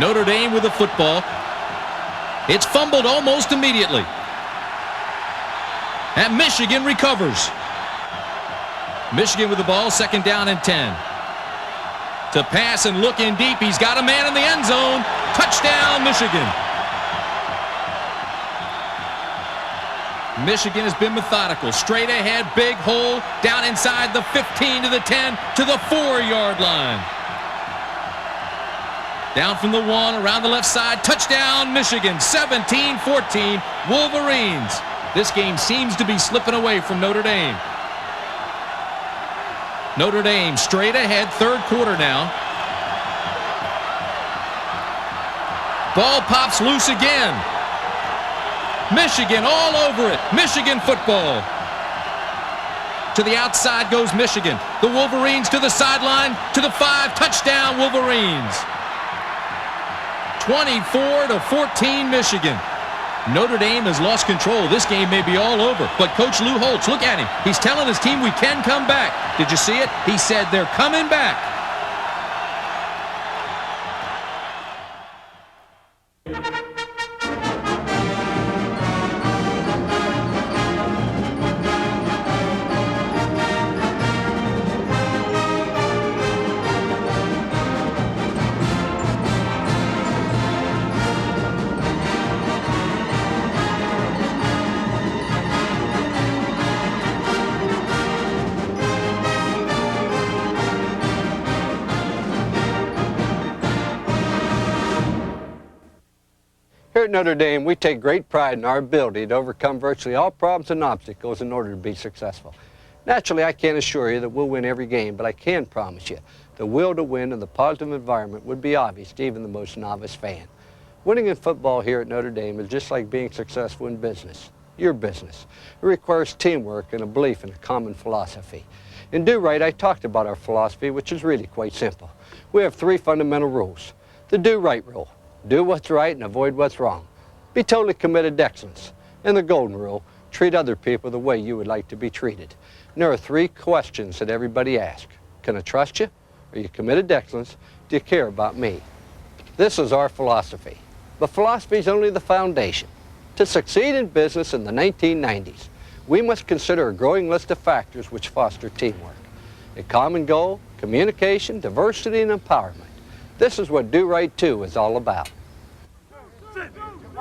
Notre Dame with the football. It's fumbled almost immediately. And Michigan recovers. Michigan with the ball, 2nd down and 10. To pass and look in deep. He's got a man in the end zone. Touchdown, Michigan. Michigan has been methodical. Straight ahead, big hole, down inside the 15 to the 10 to the 4-yard line. Down from the 1, around the left side. Touchdown, Michigan. 17-14, Wolverines. This game seems to be slipping away from Notre Dame. Notre Dame straight ahead, 3rd quarter now. Ball pops loose again. Michigan all over it. Michigan football. To the outside goes Michigan. The Wolverines to the sideline, to the 5. Touchdown, Wolverines. 24-14, Michigan. Notre Dame has lost control. This game may be all over. But Coach Lou Holtz, look at him. He's telling his team we can come back. Did you see it? He said they're coming back. Here at Notre Dame, we take great pride in our ability to overcome virtually all problems and obstacles in order to be successful. Naturally, I can't assure you that we'll win every game, but I can promise you the will to win and the positive environment would be obvious to even the most novice fan. Winning in football here at Notre Dame is just like being successful in business, your business. It requires teamwork and a belief in a common philosophy. In Do Right, I talked about our philosophy, which is really quite simple. We have 3 fundamental rules. The Do Right rule. Do what's right and avoid what's wrong. Be totally committed to excellence. And the golden rule, treat other people the way you would like to be treated. And there are 3 questions that everybody asks. Can I trust you? Are you committed to excellence? Do you care about me? This is our philosophy. But philosophy is only the foundation. To succeed in business in the 1990s, we must consider a growing list of factors which foster teamwork. A common goal, communication, diversity, and empowerment. This is what Do Right 2 is all about.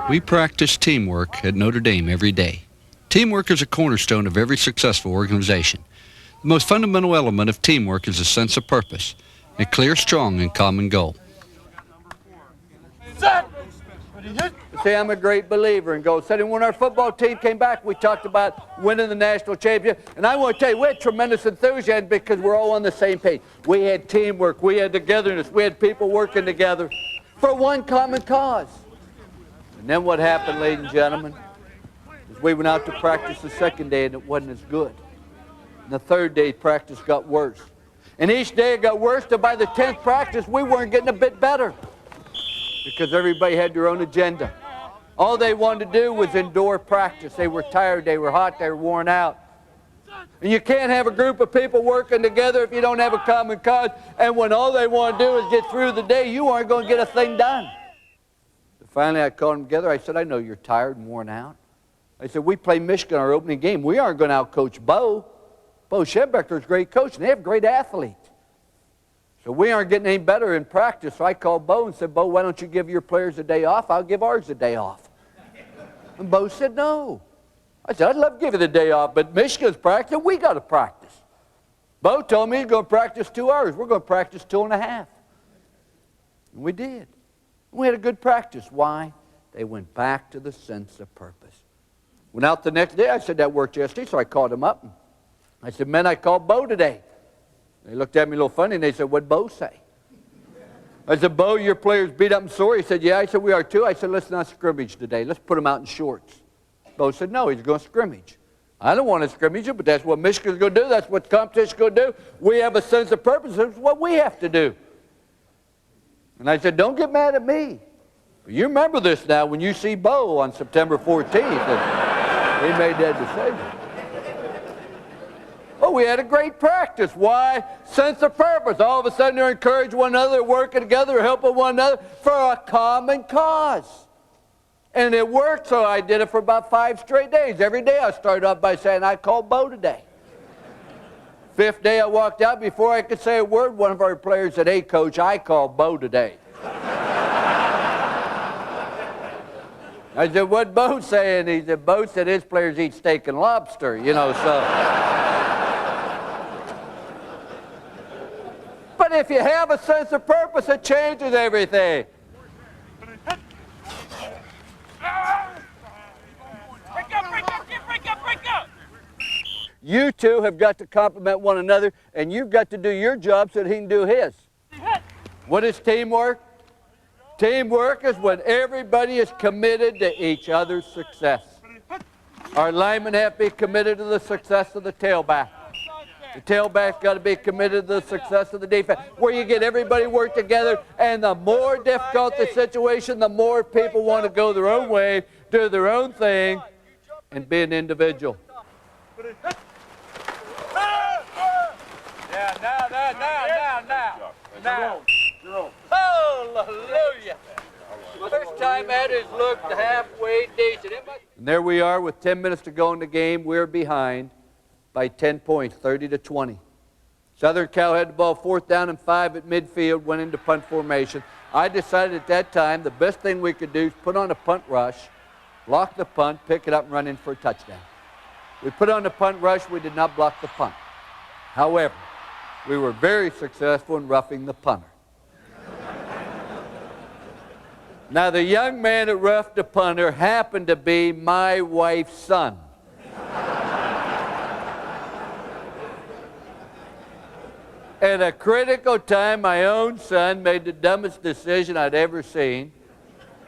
We practice teamwork at Notre Dame every day. Teamwork is a cornerstone of every successful organization. The most fundamental element of teamwork is a sense of purpose, a clear, strong, and common goal. See, I'm a great believer in goal setting. When our football team came back, we talked about winning the national championship. And I want to tell you, we had tremendous enthusiasm because we're all on the same page. We had teamwork. We had togetherness. We had people working together for one common cause. And then what happened, ladies and gentlemen, is we went out to practice the 2nd day and it wasn't as good. And the 3rd day practice got worse. And each day it got worse till by the 10th practice we weren't getting a bit better because everybody had their own agenda. All they wanted to do was indoor practice. They were tired, they were hot, they were worn out. And you can't have a group of people working together if you don't have a common cause. And when all they want to do is get through the day, you aren't going to get a thing done. So finally, I called them together. I said, I know you're tired and worn out. I said, we play Michigan our opening game. We aren't going to out-coach Bo. Bo Schembechler's a great coach, and they have great athletes. So we aren't getting any better in practice. So I called Bo and said, Bo, why don't you give your players a day off? I'll give ours a day off. And Bo said, no. I said, I'd love to give you the day off, but Michigan's practice, we got to practice. Bo told me he's going to practice 2 hours. We're going to practice 2.5. And we did. We had a good practice. Why? They went back to the sense of purpose. Went out the next day. I said, that worked yesterday, so I called him up. I said, man, I called Bo today. They looked at me a little funny, and they said, what'd Bo say? I said, Bo, your players beat up and sore? He said, yeah. I said, we are too. I said, let's not scrimmage today. Let's put them out in shorts. Bo said, no, he's going to scrimmage. I don't want to scrimmage you, but that's what Michigan's going to do. That's what the competition's going to do. We have a sense of purpose. It's what we have to do. And I said, don't get mad at me. But you remember this now when you see Bo on September 14th. He made that decision. Well, we had a great practice. Why? Sense of purpose. All of a sudden, they're encouraging one another, working together, helping one another for a common cause. And it worked, so I did it for about 5 straight days. Every day I started off by saying, I called Bo today. 5th day I walked out, before I could say a word, one of our players said, hey, Coach, I called Bo today. I said, what'd Bo say? And he said, Bo said his players eat steak and lobster, you know, so. But if you have a sense of purpose, it changes everything. You two have got to complement one another, and you've got to do your job so that he can do his. What is teamwork? Teamwork is when everybody is committed to each other's success. Our linemen have to be committed to the success of the tailback. The tailback's got to be committed to the success of the defense, where you get everybody work together, and the more difficult the situation, the more people want to go their own way, do their own thing, and be an individual. Now. Hallelujah. First time at it looked halfway decent. And there we are with 10 minutes to go in the game. We're behind by 10 points, 30-20. Southern Cal had the ball 4th down and 5 at midfield, went into punt formation. I decided at that time the best thing we could do is put on a punt rush, block the punt, pick it up, and run in for a touchdown. We put on the punt rush. We did not block the punt. However, we were very successful in roughing the punter. Now, the young man that roughed the punter happened to be my wife's son. At a critical time, my own son made the dumbest decision I'd ever seen.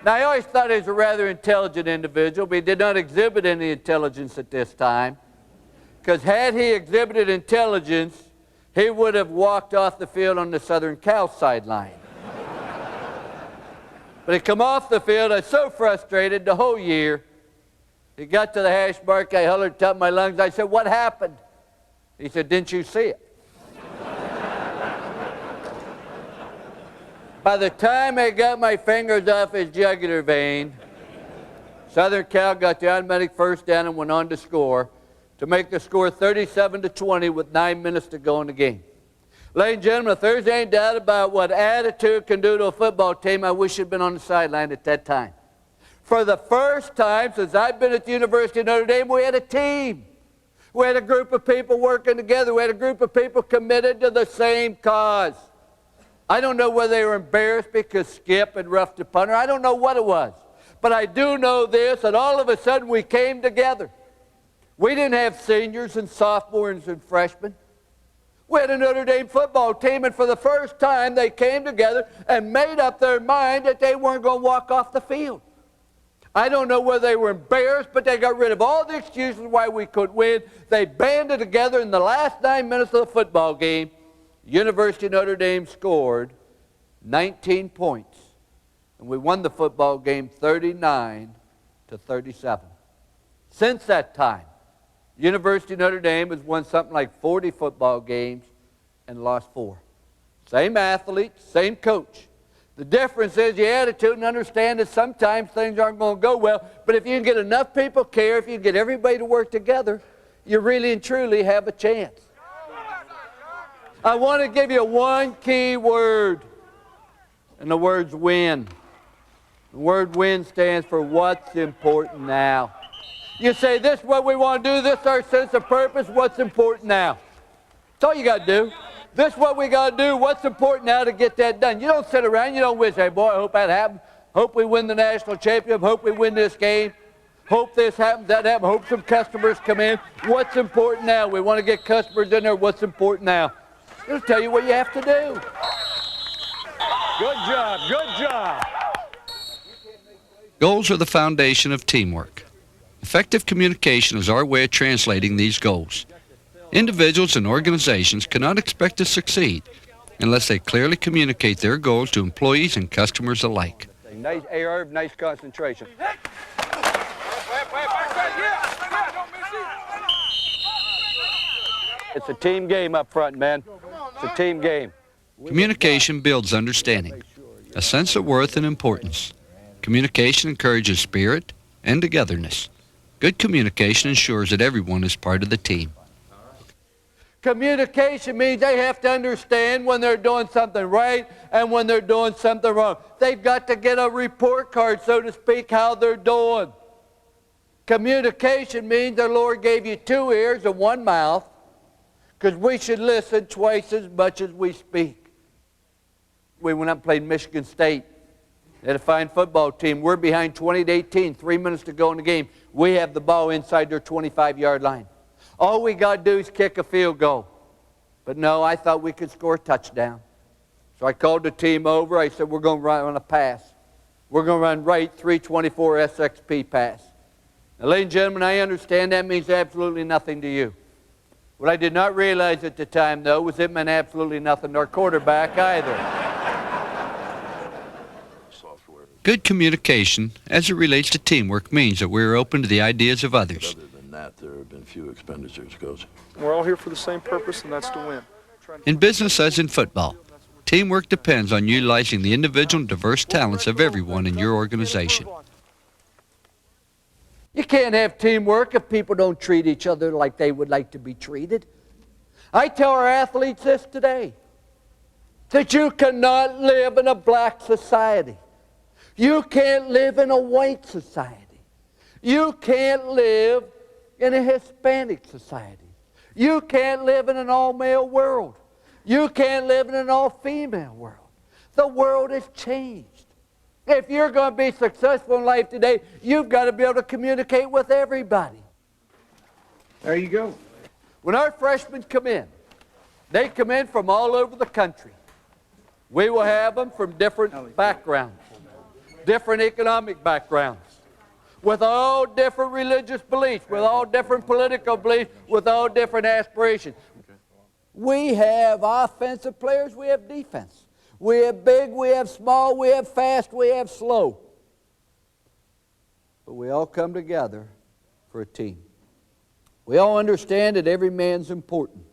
Now, I always thought he was a rather intelligent individual, but he did not exhibit any intelligence at this time. Because had he exhibited intelligence, he would have walked off the field on the Southern Cal sideline. But he come off the field, I was so frustrated the whole year. He got to the hash mark, I hollered top of my lungs. I said, what happened? He said, didn't you see it? By the time I got my fingers off his jugular vein, Southern Cal got the automatic 1st down and went on to score, to make the score 37-20 with 9 minutes to go in the game. Ladies and gentlemen, if there's any doubt about what attitude can do to a football team, I wish I'd been on the sideline at that time. For the first time since I've been at the University of Notre Dame, we had a team. We had a group of people working together. We had a group of people committed to the same cause. I don't know whether they were embarrassed because Skip had roughed the punter. I don't know what it was. But I do know this, that all of a sudden we came together. We didn't have seniors and sophomores and freshmen. We had a Notre Dame football team, and for the first time they came together and made up their mind that they weren't going to walk off the field. I don't know whether they were embarrassed, but they got rid of all the excuses why we couldn't win. They banded together in the last 9 minutes of the football game. University of Notre Dame scored 19 points, and we won the football game 39-37. Since that time, University of Notre Dame has won something like 40 football games and lost 4. Same athletes, same coach. The difference is your attitude and understand that sometimes things aren't going to go well, but if you can get enough people care, if you can get everybody to work together, you really and truly have a chance. I want to give you one key word, and the word's win. The word win stands for what's important now. You say, this is what we want to do, this is our sense of purpose, what's important now? That's all you got to do. This is what we got to do, what's important now to get that done. You don't sit around, you don't wish, hey boy, I hope that happens. Hope we win the national championship, hope we win this game. Hope this happens, that happens, hope some customers come in. What's important now? We want to get customers in there, what's important now? It'll tell you what you have to do. Good job, good job. Goals are the foundation of teamwork. Effective communication is our way of translating these goals. Individuals and organizations cannot expect to succeed unless they clearly communicate their goals to employees and customers alike. Nice AR, nice concentration. It's a team game up front, man. It's a team game. Communication builds understanding, a sense of worth and importance. Communication encourages spirit and togetherness. Good communication ensures that everyone is part of the team. Communication means they have to understand when they're doing something right and when they're doing something wrong. They've got to get a report card, so to speak, how they're doing. Communication means the Lord gave you 2 ears and 1 mouth, because we should listen twice as much as we speak. We went up and played Michigan State. They had a fine football team. We're behind 20-18, 3 minutes to go in the game. We have the ball inside their 25-yard line. All we got to do is kick a field goal. But no, I thought we could score a touchdown. So I called the team over. I said, we're going to run on a pass. We're going to run right 324 SXP pass. Now, ladies and gentlemen, I understand that means absolutely nothing to you. What I did not realize at the time, though, was it meant absolutely nothing to our quarterback either. Good communication, as it relates to teamwork, means that we are open to the ideas of others. Other than that, there have been few expenditures, Coach. We're all here for the same purpose, and that's to win. In business as in football, teamwork depends on utilizing the individual and diverse talents of everyone in your organization. You can't have teamwork if people don't treat each other like they would like to be treated. I tell our athletes this today, that you cannot live in a black society. You can't live in a white society. You can't live in a Hispanic society. You can't live in an all-male world. You can't live in an all-female world. The world has changed. If you're going to be successful in life today, you've got to be able to communicate with everybody. There you go. When our freshmen come in, they come in from all over the country. We will have them from different backgrounds, different economic backgrounds, with all different religious beliefs, with all different political beliefs, with all different aspirations. We have offensive players, we have defense. We have big, we have small, we have fast, we have slow. But we all come together for a team. We all understand that every man's important.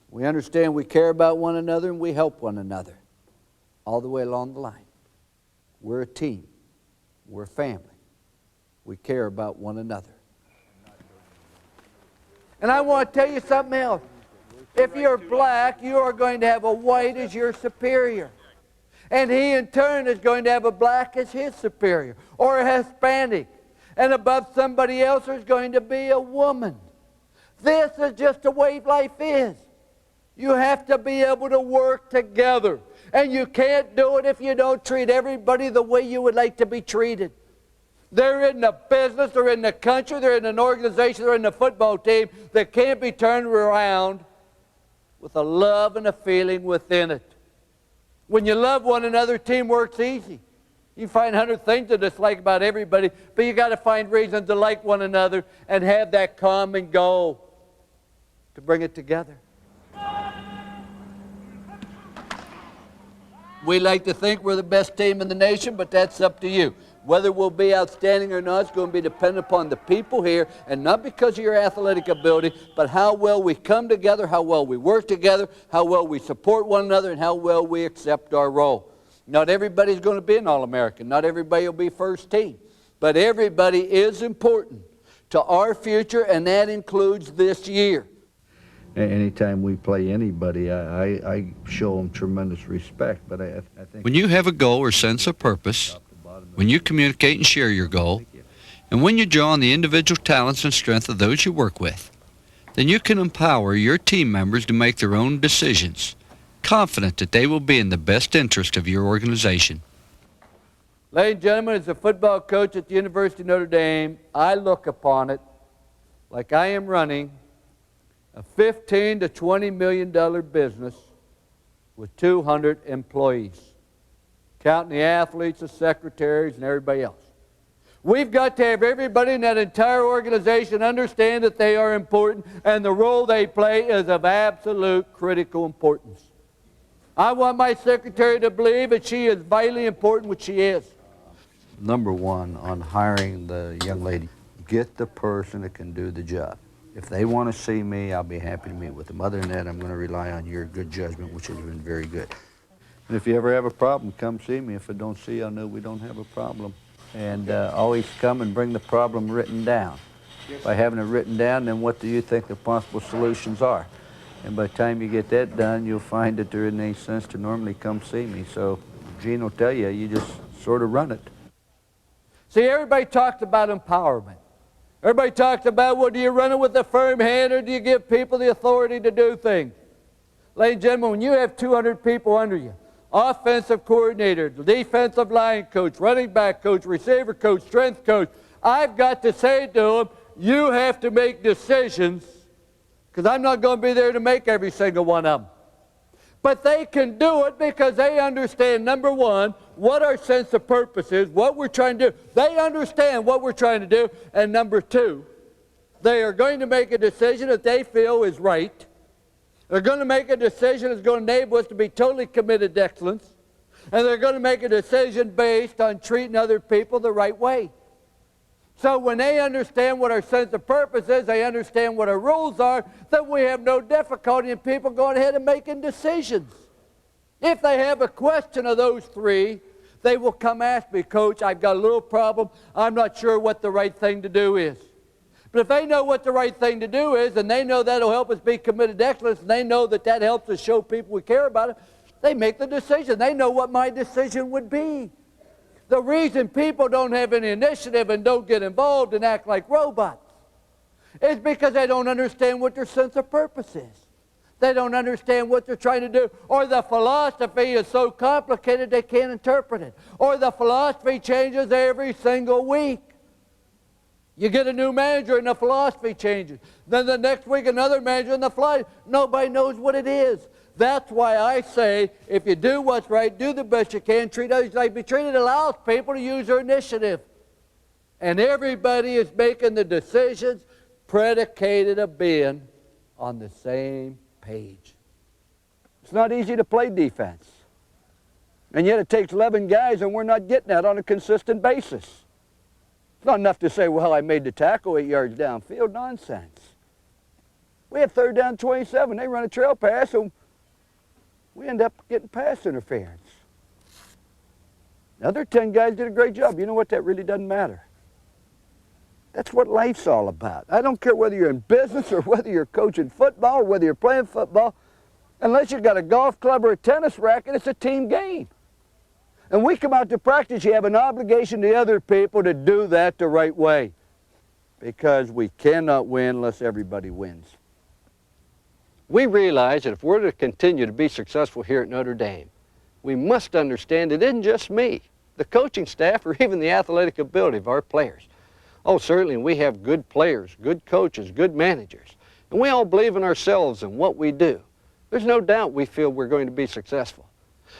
We understand we care about one another and we help one another all the way along the line. We're a team. We're a family. We care about one another. And I want to tell you something else. If you're black, you are going to have a white as your superior. And he in turn is going to have a black as his superior, or a Hispanic. And above somebody else there's going to be a woman. This is just the way life is. You have to be able to work together. And you can't do it if you don't treat everybody the way you would like to be treated. They're in the business, they're in the country, they're in an organization, they're in the football team that can't be turned around with a love and a feeling within it. When you love one another, teamwork's easy. You find 100 things to dislike about everybody, but you got to find reasons to like one another and have that common goal to bring it together. We like to think we're the best team in the nation, but that's up to you. Whether we'll be outstanding or not is going to be dependent upon the people here, and not because of your athletic ability, but how well we come together, how well we work together, how well we support one another, and how well we accept our role. Not everybody's going to be an All-American. Not everybody will be first team. But everybody is important to our future, and that includes this year. Anytime we play anybody, I show them tremendous respect. But I think When you have a goal or sense of purpose, when you communicate and share your goal, and when you draw on the individual talents and strength of those you work with, then you can empower your team members to make their own decisions, confident that they will be in the best interest of your organization. Ladies and gentlemen, as a football coach at the University of Notre Dame, I look upon it like I am running a $15 to $20 million business with 200 employees, counting the athletes, the secretaries, and everybody else. We've got to have everybody in that entire organization understand that they are important and the role they play is of absolute critical importance. I want my secretary to believe that she is vitally important, which she is. number one on hiring the young lady, get the person that can do the job. If they want to see me, I'll be happy to meet with them. Other than that, I'm going to rely on your good judgment, which has been very good. And if you ever have a problem, come see me. If I don't see you, I'll know we don't have a problem. And always come and bring the problem written down. By having it written down, then what do you think the possible solutions are? And by the time you get that done, you'll find that there isn't any sense to normally come see me. So Gene will tell you, you just sort of run it. See, everybody talks about empowerment. Everybody talks about, well, do you run it with a firm hand or do you give people the authority to do things? Ladies and gentlemen, when you have 200 people under you, offensive coordinator, defensive line coach, running back coach, receiver coach, strength coach, I've got to say to them, you have to make decisions, because I'm not going to be there to make every single one of them. But they can do it because they understand, number one, what our sense of purpose is, what we're trying to do. They understand what we're trying to do. And number two, they are going to make a decision that they feel is right. They're going to make a decision that's going to enable us to be totally committed to excellence. And they're going to make a decision based on treating other people the right way. So when they understand what our sense of purpose is, they understand what our rules are, then we have no difficulty in people going ahead and making decisions. If they have a question of those three, they will come ask me, Coach, I've got a little problem. I'm not sure what the right thing to do is. But if they know what the right thing to do is, and they know that'll help us be committed to excellence, and they know that that helps us show people we care about it, they make the decision. They know what my decision would be. The reason people don't have any initiative and don't get involved and act like robots is because they don't understand what their sense of purpose is. They don't understand what they're trying to do. Or the philosophy is so complicated they can't interpret it. Or the philosophy changes every single week. You get a new manager and the philosophy changes. Then the next week another manager and the philosophy. Nobody knows what it is. That's why I say, if you do what's right, do the best you can, treat others like be treated, allows people to use their initiative. And everybody is making the decisions predicated of being on the same page. It's not easy to play defense. And yet it takes 11 guys and we're not getting that on a consistent basis. It's not enough to say, well, I made the tackle 8 yards downfield. Nonsense. We have 3rd down 27. They run a trail pass and we end up getting pass interference. The other 10 guys did a great job. You know what? That really doesn't matter. That's what life's all about. I don't care whether you're in business or whether you're coaching football or whether you're playing football. Unless you've got a golf club or a tennis racket, it's a team game. And we come out to practice, you have an obligation to other people to do that the right way. Because we cannot win unless everybody wins. We realize that if we're to continue to be successful here at Notre Dame, we must understand it isn't just me, the coaching staff, or even the athletic ability of our players. Oh, certainly we have good players, good coaches, good managers, and we all believe in ourselves and what we do. There's no doubt we feel we're going to be successful.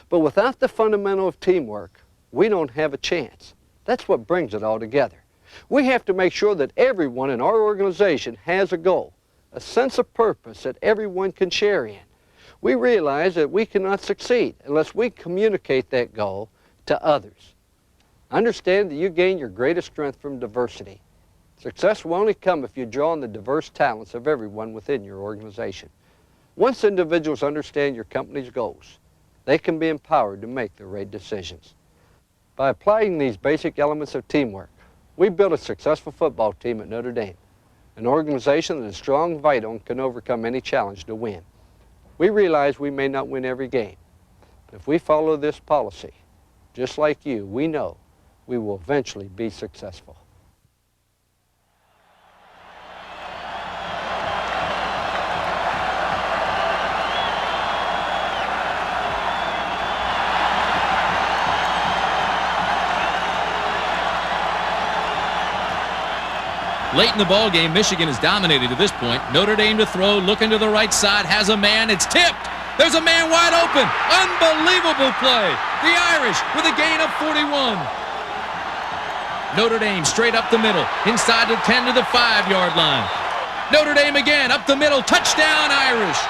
But without the fundamental of teamwork, we don't have a chance. That's what brings it all together. We have to make sure that everyone in our organization has a goal, a sense of purpose that everyone can share in. We realize that we cannot succeed unless we communicate that goal to others. Understand that you gain your greatest strength from diversity. Success will only come if you draw on the diverse talents of everyone within your organization. Once individuals understand your company's goals, they can be empowered to make the right decisions. By applying these basic elements of teamwork, we built a successful football team at Notre Dame, an organization that is strong, vital, and can overcome any challenge to win. We realize we may not win every game, but if we follow this policy, just like you, we know we will eventually be successful. Late in the ball game, Michigan has dominated to this point. Notre Dame to throw, looking to the right side, has a man. It's tipped. There's a man wide open. Unbelievable play. The Irish with a gain of 41. Notre Dame straight up the middle, inside the 10 to the 5-yard line. Notre Dame again, up the middle, touchdown Irish.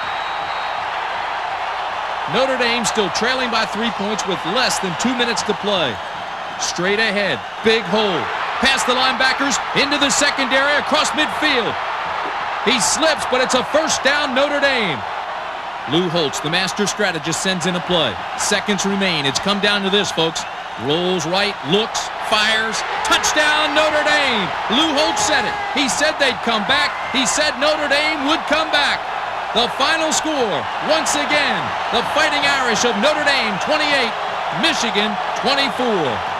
Notre Dame still trailing by 3 points with less than 2 minutes to play. Straight ahead, big hole. Past the linebackers, into the secondary, across midfield. He slips, but it's a first down, Notre Dame. Lou Holtz, the master strategist, sends in a play. Seconds remain. It's come down to this, folks. Rolls right, looks, fires. Touchdown, Notre Dame. Lou Holtz said it. He said they'd come back. He said Notre Dame would come back. The final score, once again, the Fighting Irish of Notre Dame 28, Michigan 24.